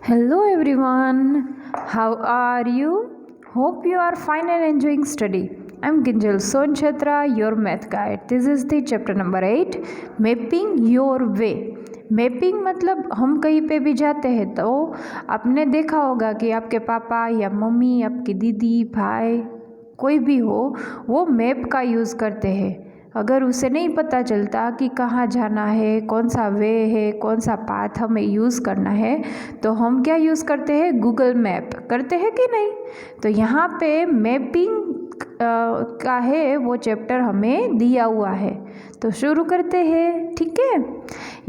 Hello everyone, how are you? Hope you are fine and enjoying study. I'm Ginjal Sonchatra, your math guide. This is the chapter number 8, Mapping Your Way. Mapping मतलब हम कहीं पे भी जाते हैं तो आपने देखा होगा कि आपके पापा या मम्मी, आपकी दीदी, भाई कोई भी हो वो मैप का यूज़ करते हैं। अगर उसे नहीं पता चलता कि कहाँ जाना है, कौन सा वे है, कौन सा पाथ हमें यूज़ करना है, तो हम क्या यूज़ करते हैं, गूगल मैप करते हैं कि नहीं। तो यहाँ पे मैपिंग का है वो चैप्टर हमें दिया हुआ है, तो शुरू करते हैं। ठीक है,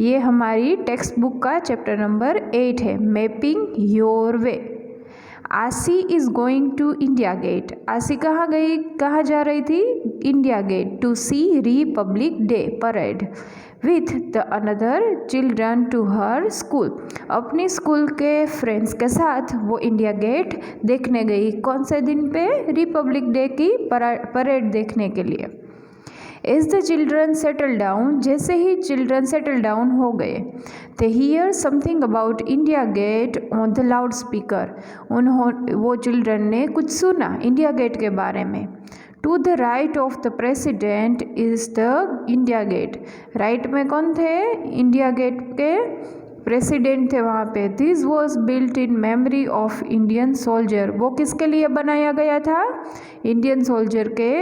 ये हमारी टेक्स्ट बुक का चैप्टर नंबर 8 है, mapping your way. Ashi is going to India Gate. Ashi कहाँ जा रही थी, India Gate, to see Republic Day parade with the another children to her school. अपनी स्कूल के फ्रेंड्स के साथ वो इंडिया गेट देखने गई। कौन से दिन पे, रिपब्लिक डे की परेड देखने के लिए। As the children settle down, जैसे ही चिल्ड्रन सेटल डाउन हो गए, they hear something about India Gate on the loudspeaker. वो चिल्ड्रन ने कुछ सुना इंडिया गेट के बारे में। To the right of the president is the India Gate. Right में कौन थे, इंडिया गेट के प्रेसिडेंट थे वहाँ पे। This was built in memory of Indian soldier. वो किसके लिए बनाया गया था, इंडियन सोल्जर के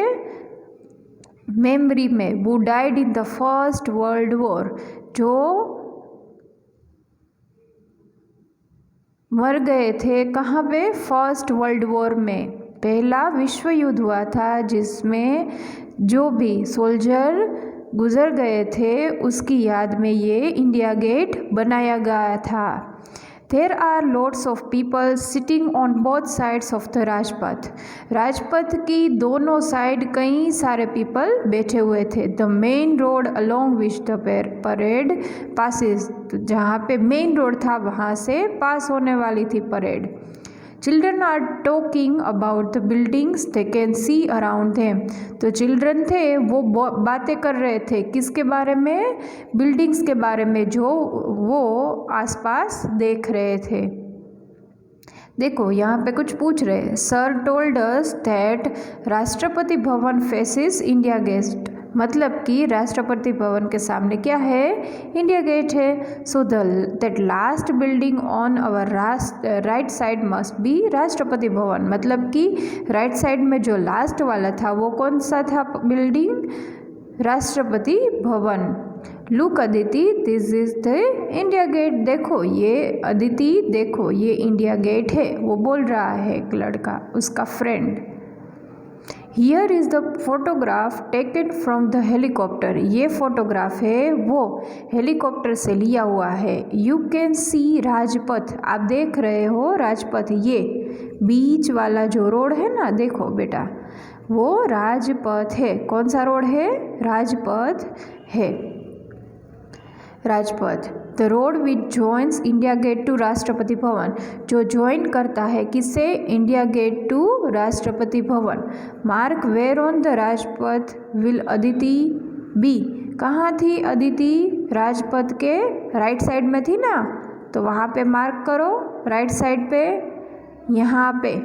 मेमोरी में, वो died in the first world war, जो मर गए थे कहाँ पे, फर्स्ट वर्ल्ड वॉर में, पहला विश्व युद्ध हुआ था जिसमें जो भी सोल्जर गुजर गए थे उसकी याद में ये इंडिया गेट बनाया गया था। There are lots of people sitting on both sides of the Rajpath. Rajpath की दोनों साइड कई सारे पीपल बैठे हुए थे। The main road along which the parade passes, जहाँ पे मेन रोड था वहाँ से पास होने वाली थी parade. Children are talking about the buildings they can see around them. तो चिल्ड्रन थे वो बातें कर रहे थे किसके बारे में, बिल्डिंग्स के बारे में जो वो आसपास देख रहे थे। देखो यहाँ पे कुछ पूछ रहे, sir told us that Rashtrapati Bhavan faces India gate. मतलब कि राष्ट्रपति भवन के सामने क्या है, इंडिया गेट है। So that last building on our right side must be Rashtrapati Bhavan. मतलब कि राइट साइड में जो लास्ट वाला था वो कौन सा था building, Rashtrapati Bhavan. Look Aditi, this is the India Gate. देखो ये अदिति, देखो ये इंडिया गेट है, वो बोल रहा है एक लड़का, उसका friend. Here is the photograph taken from the helicopter. ये फोटोग्राफ है वो हेलीकॉप्टर से लिया हुआ है। यू कैन सी राजपथ, आप देख रहे हो राजपथ, ये बीच वाला जो रोड है ना, देखो बेटा वो राजपथ है। कौन सा रोड है, राजपथ है, Rajpath. The road which joins India Gate to Rashtrapati Bhavan, जो ज्वाइन करता है किससे, India Gate to Rashtrapati Bhavan. Mark where on the Rajpath will Aditi be. कहाँ थी अदिति, राजपथ के राइट साइड में थी ना, तो वहाँ पे मार्क करो राइट साइड पे। यहाँ पे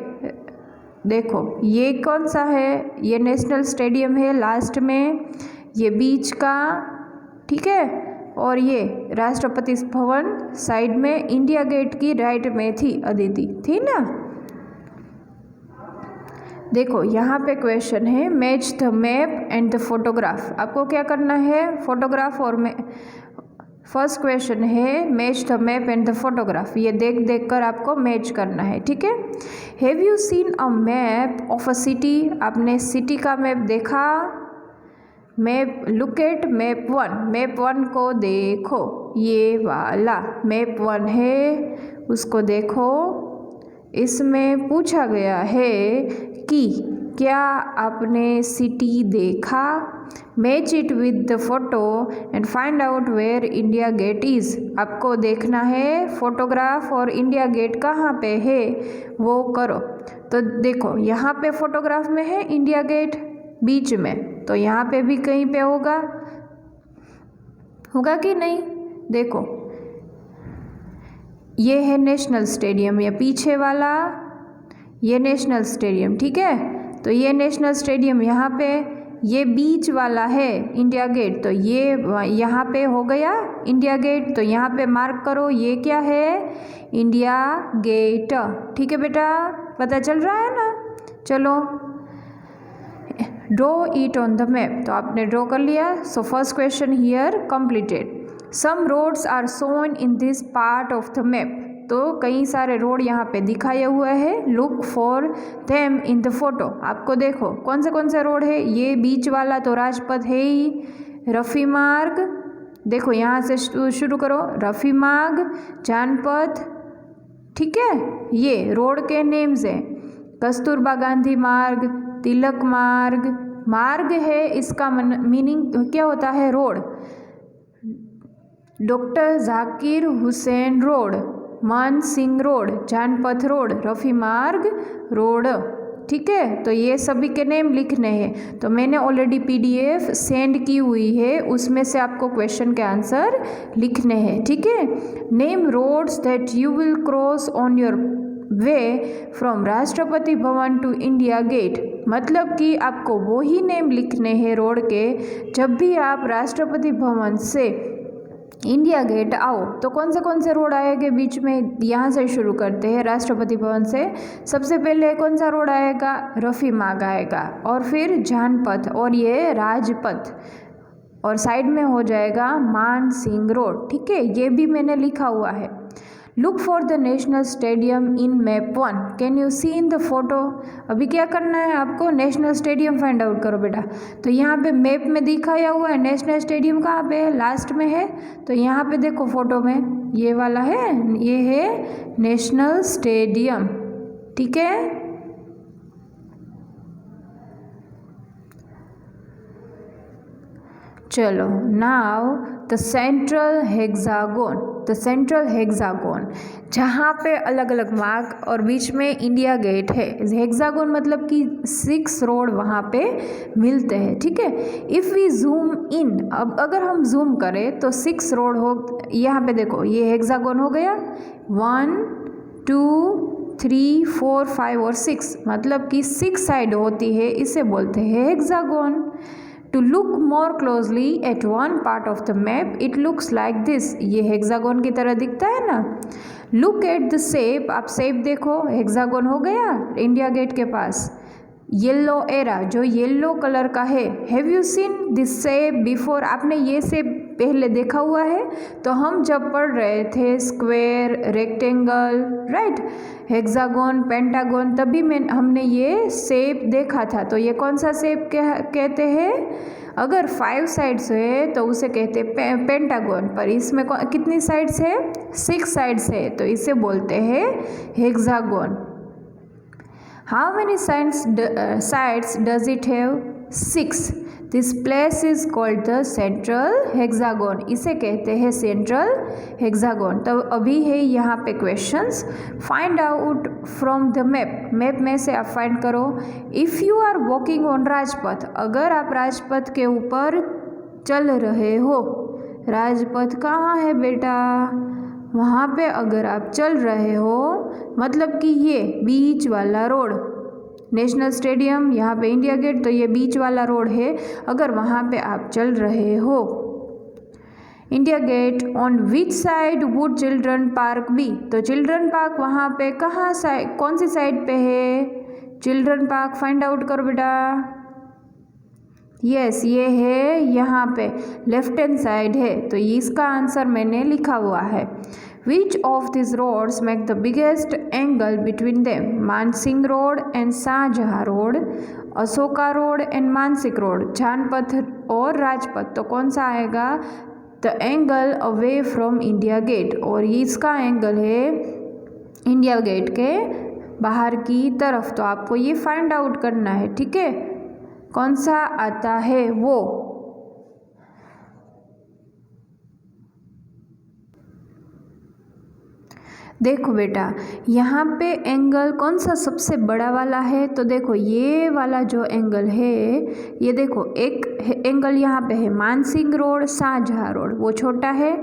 देखो ये कौन सा है, ये नेशनल स्टेडियम है लास्ट में, ये बीच का, ठीक है। और ये राष्ट्रपति भवन साइड में, इंडिया गेट की राइट में थी अदिति, थी ना। देखो यहाँ पे क्वेश्चन है, match the map and the photograph. आपको क्या करना है, फोटोग्राफ और फर्स्ट क्वेश्चन है match the map and the photograph. ये देख देख कर आपको मैच करना है, ठीक है। Have you seen a map of a city, आपने सिटी का मैप देखा। Map, look at map 1, map 1 को देखो, ये वाला मैप 1 है, उसको देखो। इसमें पूछा गया है कि क्या आपने सिटी देखा। Match it with the photo and find out where India Gate is. आपको देखना है फोटोग्राफ और इंडिया गेट कहाँ पे है वो करो। तो देखो यहाँ पे फोटोग्राफ में है इंडिया गेट बीच में, तो यहाँ पे भी कहीं पे होगा कि नहीं। देखो ये है नेशनल स्टेडियम, या पीछे वाला ये नेशनल स्टेडियम, ठीक है। तो ये नेशनल स्टेडियम यहाँ पे, ये बीच वाला है इंडिया गेट, तो ये यहाँ पे हो गया इंडिया गेट, तो यहाँ पे मार्क करो, ये क्या है, इंडिया गेट, ठीक है बेटा, पता चल रहा है ना। चलो draw it on the map, तो आपने ड्रॉ कर लिया। So first question here completed. Some roads are shown in this part of the map, तो कई सारे रोड यहाँ पे दिखाए हुए हैं। Look for them in the photo, आपको देखो कौन से रोड है। ये बीच वाला तो राजपथ है ही, रफ़ी मार्ग, देखो यहाँ से शुरू करो, रफ़ी मार्ग, जानपथ, ठीक है। ये रोड के नेम्स हैं, कस्तूरबा गांधी मार्ग, तिलक मार्ग, मार्ग है इसका मीनिंग क्या होता है, road. Doctor Zakir Hussain road, मान सिंह रोड, जानपथ रोड, रफ़ी मार्ग रोड, ठीक है। तो ये सभी के नेम लिखने हैं। तो मैंने ऑलरेडी PDF सेंड की हुई है, उसमें से आपको क्वेश्चन के आंसर लिखने हैं, ठीक है। Name roads that you will cross on your way from Rashtrapati Bhavan to India gate, मतलब कि आपको वो ही नेम लिखने हैं रोड के जब भी आप राष्ट्रपति भवन से इंडिया गेट आओ। तो कौन से रोड आएंगे बीच में, यहाँ से शुरू करते हैं राष्ट्रपति भवन से। सबसे पहले कौन सा रोड आएगा, रफ़ी मार्ग आएगा, और फिर जानपथ, और ये राजपथ, और साइड में हो जाएगा मान सिंह रोड, ठीक है। ये भी मैंने लिखा हुआ है। Look for the National Stadium in map 1, can you see in the photo. अभी क्या करना है आपको, नेशनल स्टेडियम फाइंड आउट करो बेटा। तो यहाँ पे मैप में दिखाया हुआ है नेशनल स्टेडियम कहाँ पे है, लास्ट में है। तो यहाँ पे देखो फोटो में ये वाला है, ये है नेशनल स्टेडियम, ठीक है। चलो now the central hexagon, the central hexagon, जहाँ पे अलग अलग मार्ग और बीच में इंडिया गेट है। हेक्सागोन मतलब कि 6 रोड वहाँ पे मिलते हैं, ठीक है। इफ़ वी जूम इन, अब अगर हम जूम करें तो 6 रोड हो, यहाँ पे देखो ये हेक्सागोन हो गया, 1 2 3 4 5 और 6, मतलब कि 6 साइड होती है, इसे बोलते हैं hexagon. To look more closely at one part of the map, it looks like this, ये हेक्सागोन की तरह दिखता है ना। Look at the shape, आप शेप देखो, हेक्सागोन हो गया इंडिया गेट के पास। येलो एरा, जो येलो कलर का है, have you seen this shape before, आपने ये शेप पहले देखा हुआ है। तो हम जब पढ़ रहे थे square, rectangle, right, hexagon, pentagon, तभी हमने ये शेप देखा था। तो ये कौन सा शेप कहते हैं, अगर 5 साइड्स है तो उसे कहते हैं पेंटागोन, पर इसमें कितनी साइड्स है, 6 साइड्स है, तो इसे बोलते हैं hexagon. How many sides does it have? 6. This place is called the central hexagon, इसे कहते हैं सेंट्रल हेक्सागोन। तो अभी है यहाँ पे questions, find out from the map, map में से आप फाइंड करो। If you are walking on Rajpath, अगर आप राजपथ के ऊपर चल रहे हो, राजपथ कहाँ है बेटा, वहाँ पे अगर आप चल रहे हो, मतलब कि ये बीच वाला रोड, नेशनल स्टेडियम, यहाँ पे इंडिया गेट, तो ये बीच वाला रोड है। अगर वहाँ पे आप चल रहे हो, India Gate, on which side would children park be, तो चिल्ड्रन पार्क वहाँ पे कहाँ साइड, कौन सी साइड पे है चिल्ड्रन पार्क, फाइंड आउट करो बेटा। यस, ये है यहाँ पे लेफ्ट हैंड साइड है, तो इसका आंसर मैंने लिखा हुआ है। Which of these roads make the biggest angle between them? Mansingh Road and Shahjahan Road, Ashoka Road and Mansingh Road, Janpath और राजपथ, तो कौन सा आएगा, the angle away from India Gate, और इसका एंगल है इंडिया गेट के बाहर की तरफ। तो आपको ये फाइंड आउट करना है, ठीक है, कौन सा आता है वो। देखो बेटा, यहाँ पे एंगल कौन सा सबसे बड़ा वाला है, तो देखो ये वाला जो एंगल है, ये देखो एक एंगल यहाँ पे है मानसिंह रोड शाहजहाँ रोड, वो छोटा है।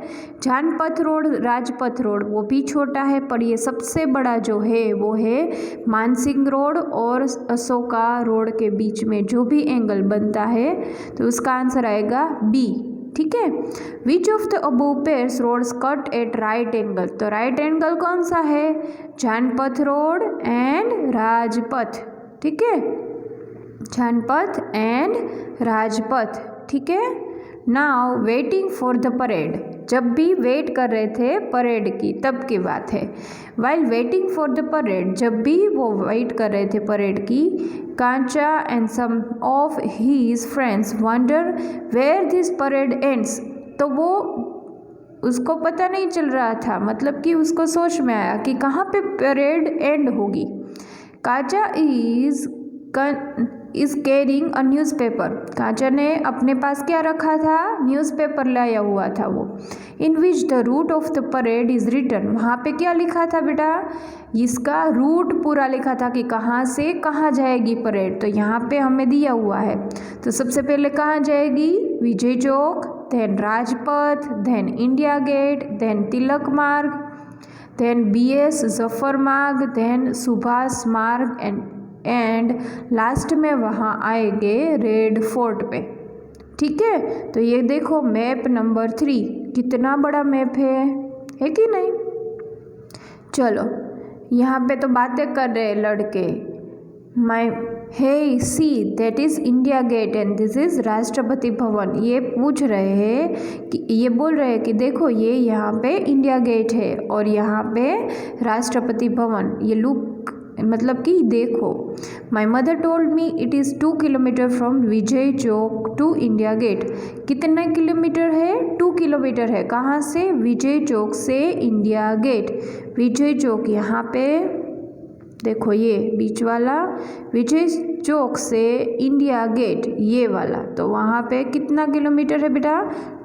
जानपथ रोड राजपथ रोड वो भी छोटा है, पर ये सबसे बड़ा जो है वो है मानसिंह रोड और अशोका रोड के बीच में जो भी एंगल बनता है, तो उसका आंसर आएगा बी। ठीक है। Which of the above pairs roads cut at right angle, तो राइट एंगल कौन सा है, जानपथ रोड एंड राजपथ। ठीक है, जानपथ एंड राजपथ। ठीक है। Now waiting for the parade, जब भी वेट कर रहे थे परेड की तब की बात है। While waiting for the parade, जब भी वो वेट कर रहे थे परेड की, Kancha and some of his friends wonder where this parade ends, तो वो उसको पता नहीं चल रहा था, मतलब कि उसको सोच में आया कि कहाँ पे परेड एंड होगी। कांचा इज कैरिंग अ न्यूज़पेपर, कांचा ने अपने पास क्या रखा था, न्यूज़पेपर लाया हुआ था वो। In which the route of the parade is written, वहाँ पे क्या लिखा था बेटा, इसका रूट पूरा लिखा था कि कहाँ से कहाँ जाएगी परेड, तो यहाँ पे हमें दिया हुआ है। तो सबसे पहले कहाँ जाएगी, Vijay Chowk, then Rajpath, then India Gate, then Tilak Marg, then BS Zafar मार्ग, देन सुभाष मार्ग एंड लास्ट में वहाँ आएंगे रेड फोर्ट पे। ठीक है। तो ये देखो मैप नंबर 3 कितना बड़ा मैप है कि नहीं। चलो यहाँ पे तो बातें कर रहे हैं लड़के, may he see that is India Gate and this is Rashtrapati Bhavan, ये पूछ रहे हैं कि ये बोल रहे हैं कि देखो ये यहाँ पे इंडिया गेट है और यहाँ पे राष्ट्रपति भवन, ये लुक मतलब कि देखो। My mother told me it is 2 kilometre from Vijay Chowk to India Gate, कितना किलोमीटर है, 2 किलोमीटर है, कहाँ से, विजय चौक से इंडिया गेट। विजय चौक यहाँ पे देखो ये बीच वाला, विजय चौक से इंडिया गेट ये वाला, तो वहाँ पे कितना किलोमीटर है बेटा,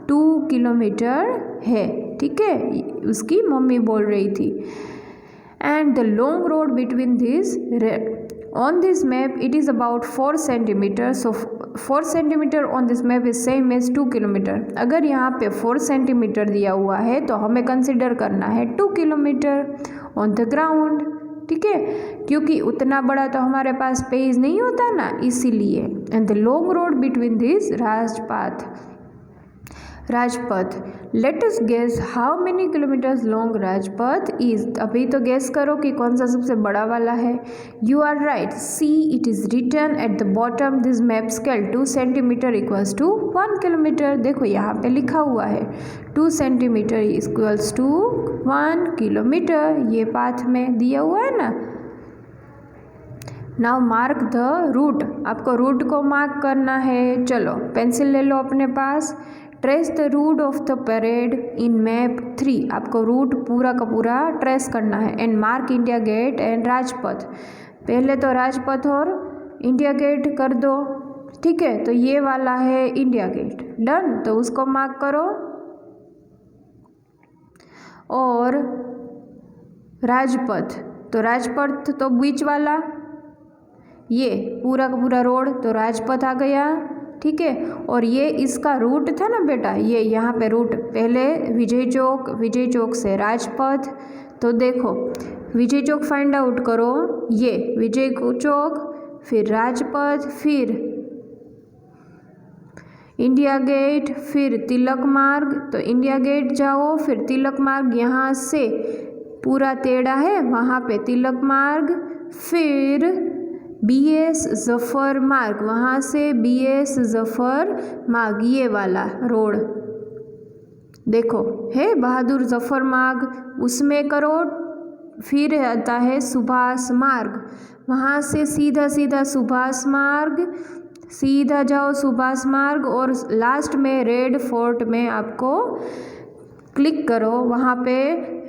2 किलोमीटर है। ठीक है, उसकी मम्मी बोल रही थी। And the long road between these, on this map it is about 4 centimeters, so 4 centimeter on this map is same as 2 kilometer। अगर यहाँ पे 4 सेंटीमीटर दिया हुआ है तो हमें कंसिडर करना है 2 किलोमीटर ऑन द ग्राउंड। ठीक है, क्योंकि उतना बड़ा तो हमारे पास पेज नहीं होता ना, इसीलिए। And the long road between this Rajpath, let us guess how many kilometres long Rajpath is, अभी तो गेस करो कि कौन सा सबसे बड़ा वाला है। You are right, see it is written at the bottom this map scale 2 centimetre equals to 1 kilometre, देखो यहाँ पे लिखा हुआ है 2 सेंटीमीटर इक्वल्स टू 1 किलोमीटर, ये पाथ में दिया हुआ है ना। नाउ मार्क द रूट, आपको रूट को मार्क करना है। चलो पेंसिल ले लो अपने पास। Trace the route of the parade in map 3, आपको रूट पूरा का पूरा ट्रेस करना है। And mark India Gate and Rajpath, पहले तो राजपथ और इंडिया गेट कर दो। ठीक है, तो ये वाला है इंडिया गेट, डन, तो उसको मार्क करो। और राजपथ, तो राजपथ तो बीच वाला, ये पूरा का पूरा रोड तो राजपथ आ गया। ठीक है, और ये इसका रूट था ना बेटा, ये यहाँ पे रूट, पहले विजय चौक से राजपथ, तो देखो विजय चौक फाइंड आउट करो, ये विजय चौक, फिर राजपथ, फिर इंडिया गेट, फिर तिलक मार्ग, तो इंडिया गेट जाओ, फिर तिलक मार्ग, यहाँ से पूरा टेढ़ा है वहाँ पे तिलक मार्ग, फिर BS जफर मार्ग, वहाँ से BS जफर मार्ग, ये वाला रोड देखो है बहादुर जफर मार्ग, उसमें करो। फिर आता है सुभाष मार्ग, वहाँ से सीधा सीधा सुभाष मार्ग, सीधा जाओ सुभाष मार्ग, और लास्ट में रेड फोर्ट में आपको क्लिक करो, वहाँ पे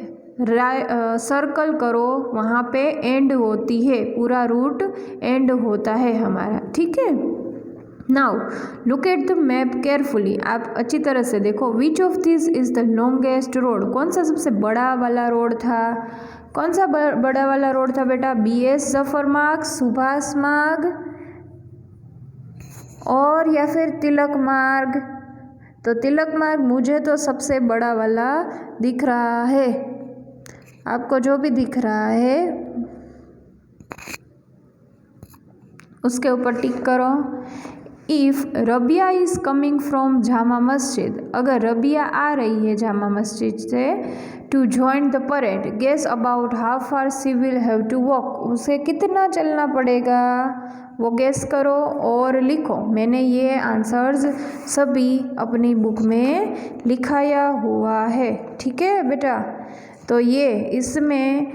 सर्कल करो, वहाँ पे एंड होती है, पूरा रूट एंड होता है हमारा। ठीक है, now look at the map carefully, आप अच्छी तरह से देखो। विच of this is the longest road, कौन सा सबसे बड़ा वाला रोड था? कौन सा बड़ा वाला रोड था बेटा? BS जफर मार्ग, सुभाष मार्ग और या फिर तिलक मार्ग? तो तिलक मार्ग मुझे तो सबसे बड़ा वाला दिख रहा है, आपको जो भी दिख रहा है उसके ऊपर टिक करो। If Rabia is coming from Jama Masjid, अगर रबिया आ रही है जामा मस्जिद से, to join the parade, guess about how far she will have to walk, उसे कितना चलना पड़ेगा वो गेस करो और लिखो। मैंने ये आंसर्स सभी अपनी बुक में लिखाया हुआ है, ठीक है बेटा। तो ये इसमें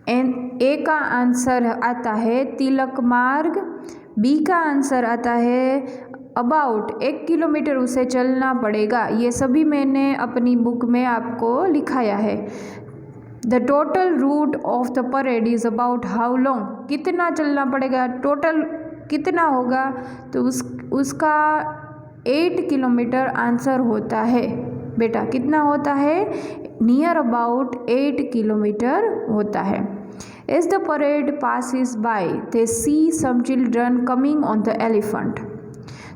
ए का आंसर आता है तिलक मार्ग, बी का आंसर आता है अबाउट 1 किलोमीटर उसे चलना पड़ेगा। ये सभी मैंने अपनी बुक में आपको लिखाया है। The total route of the parade is about how long, कितना चलना पड़ेगा, टोटल कितना होगा, तो उसका 8 किलोमीटर आंसर होता है बेटा। कितना होता है? नियर अबाउट 8 किलोमीटर होता है। As the parade passes by, they see some children coming on the elephant.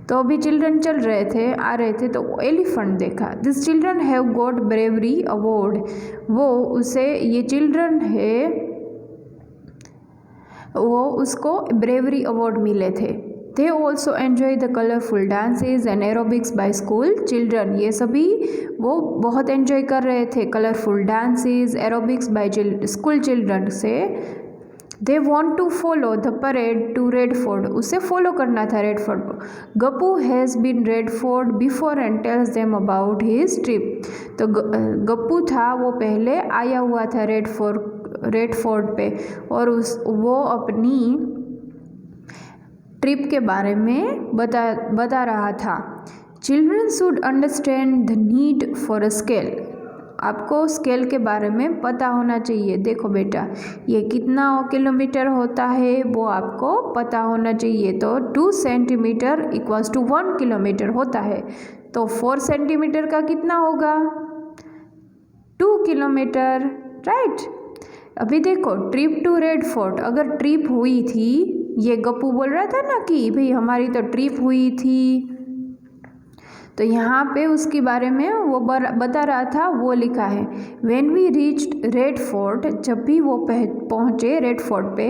तो अभी चिल्ड्रन चल रहे थे, आ रहे थे, तो एलिफेंट देखा। This children have got bravery award, वो उसे, ये चिल्ड्रन है वो उसको ब्रेवरी अवार्ड मिले थे। They also enjoy the colorful dances and aerobics by school children, ये सभी वो बहुत एंजॉय कर रहे थे colourful dances, aerobics by school children से। They want to follow the parade to Red Fort, उसे फॉलो करना था Red Fort. Gappu has been Red Fort before and tells them about his trip, तो गप्पू था वो पहले आया हुआ था रेड फोर्ट पे और वो अपनी ट्रिप के बारे में बता रहा था। Children should understand the need for a scale, आपको स्केल के बारे में पता होना चाहिए। देखो बेटा, ये कितना किलोमीटर होता है वो आपको पता होना चाहिए। तो 2 सेंटीमीटर इक्वल्स टू 1 किलोमीटर होता है, तो 4 सेंटीमीटर का कितना होगा? 2 किलोमीटर, राइट। अभी देखो, ट्रिप टू रेड फोर्ट, अगर ट्रिप हुई थी, ये गप्पू बोल रहा था ना कि भाई हमारी तो ट्रिप हुई थी, तो यहाँ पे उसके बारे में वो बता रहा था, वो लिखा है। When we reached Red Fort, जब भी वो पहुँचे रेड फोर्ट पे,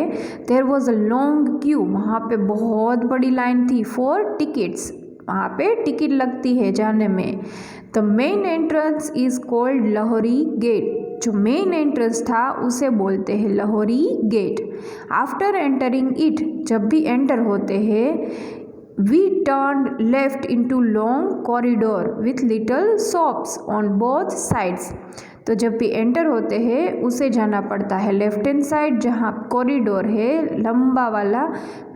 there was a long queue, वहाँ पे बहुत बड़ी लाइन थी फॉर टिकट्स, वहाँ पे टिकट लगती है जाने में। The main entrance is called Lahori Gate, जो मेन एंट्रेंस था उसे बोलते हैं Lahori Gate. After entering it, जब भी एंटर होते हैं, we turned left into long corridor with little shops on both sides, तो जब भी एंटर होते हैं उसे जाना पड़ता है लेफ्ट हैंड साइड, जहाँ कॉरिडोर है लंबा वाला,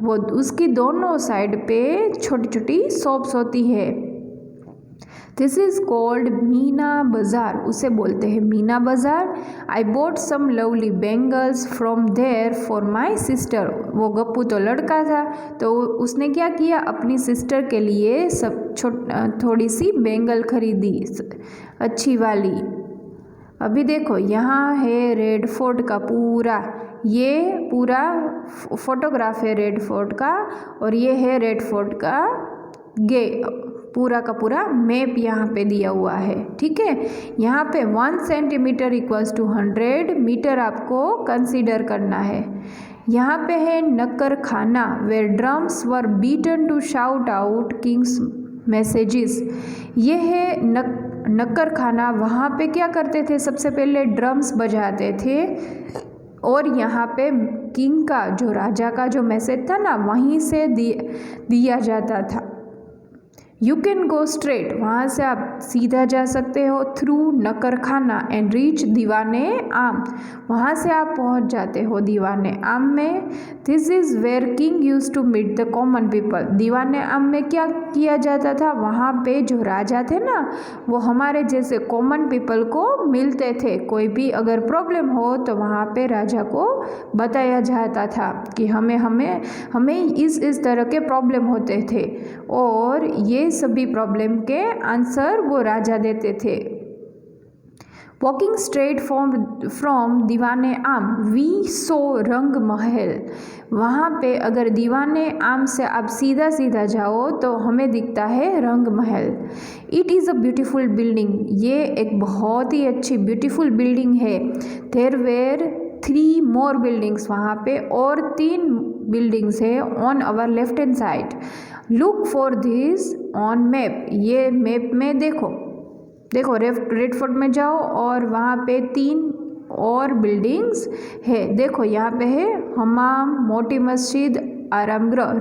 वो उसकी दोनों साइड पे छोटी छोटी शॉप्स होती है। दिस इज़ कॉल्ड मीना बाज़ार, उसे बोलते हैं Meena Bazaar. I bought some lovely bangles from there for my sister, वो गप्पू तो लड़का था, तो उसने क्या किया, अपनी सिस्टर के लिए थोड़ी सी बैंगल खरीदी, अच्छी वाली। अभी देखो, यहाँ है रेड फोर्ट का पूरा, ये पूरा फोटोग्राफ है रेड फोर्ट का, और ये है रेड फोर्ट का पूरा का पूरा मैप यहाँ पे दिया हुआ है, ठीक है। यहाँ पे 1 सेंटीमीटर इक्वल्स टू 100 मीटर आपको कंसीडर करना है। यहाँ पे है Naqqar Khana, where drums were beaten to shout out kings messages, ये है नक्कर खाना, वहाँ पे क्या करते थे, सबसे पहले ड्रम्स बजाते थे, और यहाँ पे किंग का, जो राजा का जो मैसेज था ना, वहीं से दिया जाता था। यू कैन गो स्ट्रेट, वहाँ से आप सीधा जा सकते हो, थ्रू नकरखाना एंड रीच दीवाने आम, वहाँ से आप पहुँच जाते हो दीवाने आम में। This is where king use to meet the common people, Diwane Aam में क्या किया जाता था, वहाँ पे जो राजा थे ना वो हमारे जैसे कॉमन पीपल को मिलते थे। कोई भी अगर प्रॉब्लम हो तो वहाँ पे राजा को बताया जाता था कि हमें इस तरह के प्रॉब्लम होते थे, और ये सभी प्रॉब्लम के आंसर वो राजा देते थे। वॉकिंग स्ट्रेट फ्रॉम दीवाने आम वी सो रंग महल, वहाँ पे अगर दीवाने आम से आप सीधा सीधा जाओ तो हमें दिखता है Rang Mahal. It is a beautiful building, ये एक बहुत ही अच्छी ब्यूटीफुल बिल्डिंग है। देयर वेर 3 मोर बिल्डिंग्स, वहाँ पे और 3 बिल्डिंग्स है on our left hand side. Look for this on map, ये मैप में देखो रेड फोर्ट में जाओ और वहाँ पे 3 और बिल्डिंग्स है। देखो यहाँ पे है हमाम, मोटी मस्जिद, आरामगृह,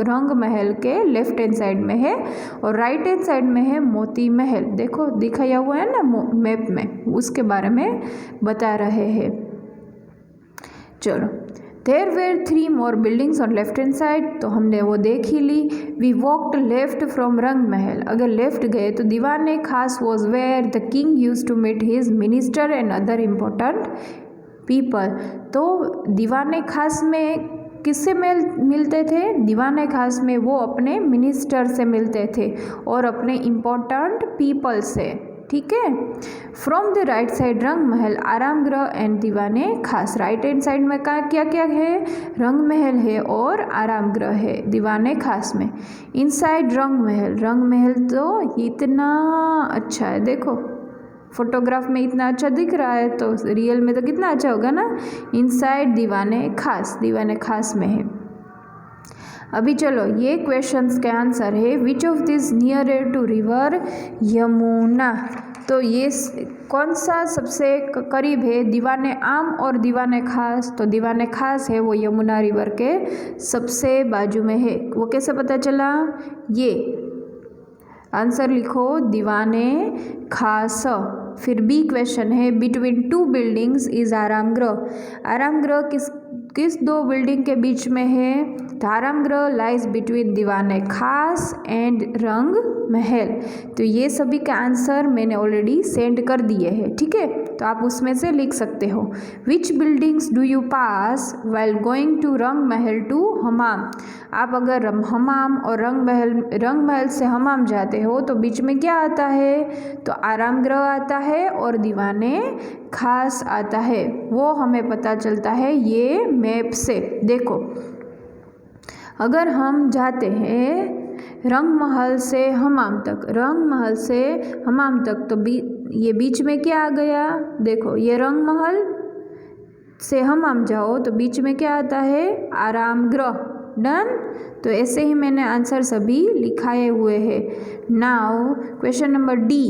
रंग महल के लेफ्ट हैंड साइड में है, और राइट हैंड साइड में है मोती महल। देखो दिखाया हुआ है ना मैप में, उसके बारे में बता रहे हैं। चलो, there were 3 more buildings on left hand side, तो हमने वो देख ही ली। We walked left from Rang Mahal, अगर लेफ्ट गए तो Diwane Khas was where the king use to meet his minister and other important people. तो दीवाने खास में किससे मिलते थे, दीवाने खास में वो अपने मिनिस्टर से मिलते थे और अपने इम्पोर्टेंट पीपल से, ठीक है। फ्रॉम द राइट साइड रंग महल, आराम गृह एंड दीवाने खास, राइट हैंड साइड में क्या क्या है, रंग महल है और आराम गृह है दीवाने खास में। इनसाइड रंग महल तो इतना अच्छा है, देखो फोटोग्राफ में इतना अच्छा दिख रहा है तो रियल में तो कितना अच्छा होगा ना। इनसाइड दीवाने खास में है। अभी चलो ये क्वेश्चंस के आंसर है। Which of this nearer to river Yamuna, तो ये कौन सा सबसे करीब है दीवाने आम और दीवाने खास, तो दीवाने खास है वो यमुना रिवर के सबसे बाजू में है। वो कैसे पता चला, ये आंसर लिखो दीवाने खास। फिर बी क्वेश्चन है बिटवीन 2 बिल्डिंग्स इज आराम गृह किस 2 बिल्डिंग के बीच में है, तो आराम गृह लाइज बिटवीन दीवाने खास एंड रंग महल। तो ये सभी का आंसर मैंने ऑलरेडी सेंड कर दिए हैं, ठीक है, तो आप उसमें से लिख सकते हो। Which buildings do you pass while going to Rang Mahal to हमाम, आप अगर हमाम और रंग महल से हमाम जाते हो तो बीच में क्या आता है, तो आराम गृह आता है और दीवाने खास आता है। वो हमें पता चलता है ये मैप से। देखो अगर हम जाते हैं रंग महल से हमाम तक तो ये बीच में क्या आ गया, देखो ये रंग महल से हमाम जाओ तो बीच में क्या आता है, आराम गृह। डन, तो ऐसे ही मैंने आंसर सभी लिखाए हुए हैं। Now question number D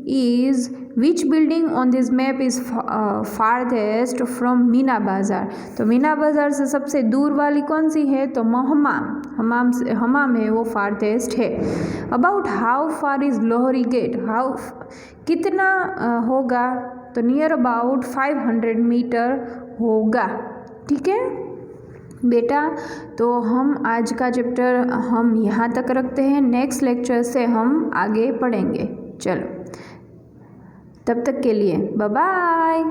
is which building on this map is farthest from Meena बाज़ार, तो मीना बाज़ार से सबसे दूर वाली कौन सी है, तो हमाम है वो फारदेस्ट है। About how far is Lahori Gate, कितना होगा, तो नियर अबाउट 500 मीटर होगा, ठीक है बेटा। तो हम आज का चैप्टर हम यहाँ तक रखते हैं, नेक्स्ट लेक्चर से हम आगे पढ़ेंगे। चलो तब तक के लिए बाय बाय।